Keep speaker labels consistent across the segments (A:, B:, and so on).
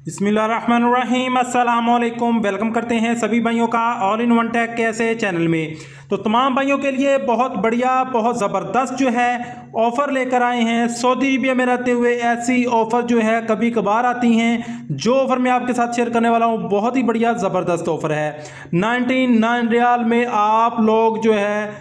A: बिस्मिल्लाहिर्रहमानिर्रहीम अस्सलामुअलैकुम। वेलकम करते हैं सभी भाइयों का ऑल इन वन टेक के ऐसे चैनल में। तो तमाम भाइयों के लिए बहुत बढ़िया बहुत ज़बरदस्त जो है ऑफ़र लेकर आए हैं। सऊदी अरबिया में रहते हुए ऐसी ऑफ़र जो है कभी कभार आती हैं। जो ऑफ़र मैं आपके साथ शेयर करने वाला हूँ बहुत ही बढ़िया ज़बरदस्त ऑफ़र है। 99 रियाल में आप लोग जो है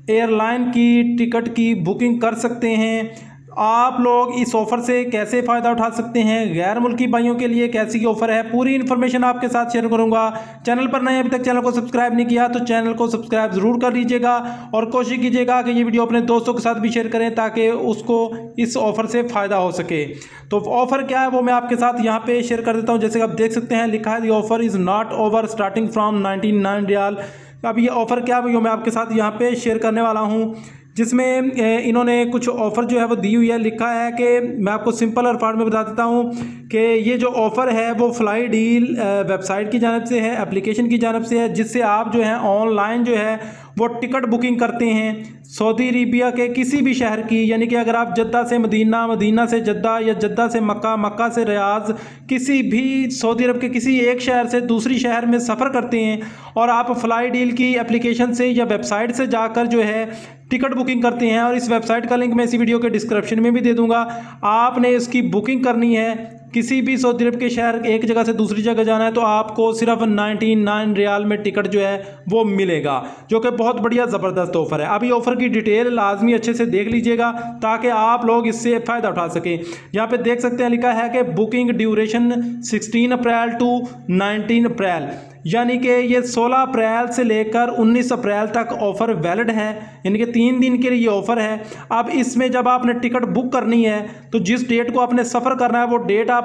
A: एयरलाइन की टिकट की बुकिंग कर सकते हैं। आप लोग इस ऑफ़र से कैसे फ़ायदा उठा सकते हैं, गैर मुल्की भाइयों के लिए कैसी ऑफ़र है, पूरी इन्फॉर्मेशन आपके साथ शेयर करूंगा। चैनल पर नए अभी तक चैनल को सब्सक्राइब नहीं किया तो चैनल को सब्सक्राइब ज़रूर कर लीजिएगा और कोशिश कीजिएगा कि ये वीडियो अपने दोस्तों के साथ भी शेयर करें ताकि उसको इस ऑफ़र से फ़ायदा हो सके। तो ऑफ़र क्या है वो मैं आपके साथ यहाँ पे शेयर कर देता हूँ। जैसे कि आप देख सकते हैं लिखा है the offer is not over starting from 99 riyal. अब ये ऑफ़र क्या है वो मैं आपके साथ यहाँ पे शेयर करने वाला हूँ, जिसमें इन्होंने कुछ ऑफ़र जो है वो दी हुई है। लिखा है कि मैं आपको सिंपल और फॉर्म में बता देता हूँ कि ये जो ऑफ़र है वो फ्लाई डील वेबसाइट की जानिब से है, एप्लीकेशन की जानिब से है, जिससे आप जो है ऑनलाइन जो है वो टिकट बुकिंग करते हैं सऊदी अरबिया के किसी भी शहर की। यानी कि अगर आप जद्दा से मदीना, मदीना से जद्दा या जद्दा से मक्का, मक्का से रियाद, किसी भी सऊदी अरब के किसी एक शहर से दूसरी शहर में सफ़र करते हैं और आप फ्लाई डील की एप्लीकेशन से या वेबसाइट से जाकर जो है टिकट बुकिंग करते हैं, और इस वेबसाइट का लिंक मैं इसी वीडियो के डिस्क्रिप्शन में भी दे दूंगा। आपने इसकी बुकिंग करनी है किसी भी सऊदी अरब के शहर, एक जगह से दूसरी जगह जाना है तो आपको सिर्फ 99 रियाल में टिकट जो है वो मिलेगा, जो कि बहुत बढ़िया ज़बरदस्त ऑफ़र है। अभी ऑफ़र की डिटेल लाजमी अच्छे से देख लीजिएगा ताकि आप लोग इससे फ़ायदा उठा सकें। यहाँ पे देख सकते हैं लिखा है कि बुकिंग ड्यूरेशन 16 अप्रैल टू 19 अप्रैल, यानी कि ये 16 अप्रैल से लेकर 19 अप्रैल तक ऑफ़र वैलिड है, यानी कि 3 दिन के लिए ये ऑफ़र है। अब इसमें जब आपने टिकट बुक करनी है तो जिस डेट को आपने सफ़र करना है वो डेट आपने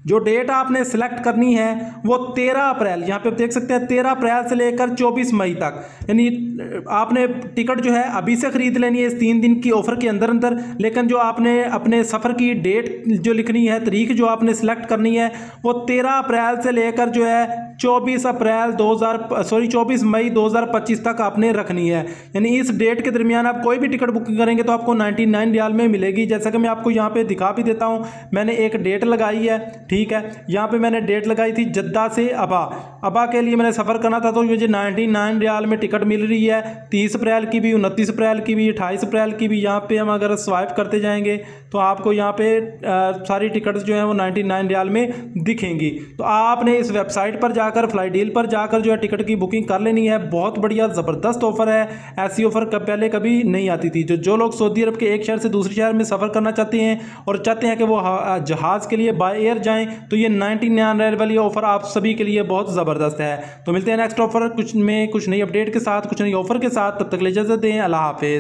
A: जो डेट आपने सेलेक्ट करनी है वो 13 अप्रैल, यहाँ पे आप देख सकते हैं 13 अप्रैल से लेकर 24 मई तक, यानी आपने टिकट जो है अभी से ख़रीद लेनी है इस 3 दिन की ऑफ़र के अंदर अंदर। लेकिन जो आपने अपने सफ़र की डेट जो लिखनी है, तारीख जो आपने सेलेक्ट करनी है वो 13 अप्रैल से लेकर जो है 24 मई 2025 तक आपने रखनी है। यानी इस डेट के दरमियान आप कोई भी टिकट बुकिंग करेंगे तो आपको 99 रियाल में मिलेगी। जैसा कि मैं आपको यहाँ पे दिखा भी देता हूँ, मैंने एक डेट लगाई है, ठीक है। यहाँ पे मैंने डेट लगाई थी जद्दा से अबा के लिए मैंने सफ़र करना था तो मुझे 99 रियाल में टिकट मिल रही है। 30 अप्रैल की भी, 29 अप्रैल की भी, 28 अप्रैल की भी। यहाँ पे हम अगर स्वाइप करते जाएंगे तो आपको यहाँ पे सारी टिकट्स जो हैं वो 99 रियाल में दिखेंगी। तो आपने इस वेबसाइट पर जाकर, फ्लाई डील पर जाकर जो है टिकट की बुकिंग कर लेनी है। बहुत बढ़िया ज़बरदस्त ऑफ़र है, ऐसी ऑफ़र पहले कभी नहीं आती थी। जो लोग सऊदी अरब के एक शहर से दूसरे शहर में सफ़र करना चाहते हैं और चाहते हैं कि वो जहाज़ के लिए बाय एयर जाएँ तो ये 99 रियाल वाली ऑफ़र आप सभी के लिए बहुत ज़बरदस्त है। तो मिलते हैं नेक्स्ट ऑफ़र कुछ नई अपडेट के साथ, कुछ नई ऑफ़र के साथ। तब तक ले इजाज़त दें। अल्लाह हाफ़िज़।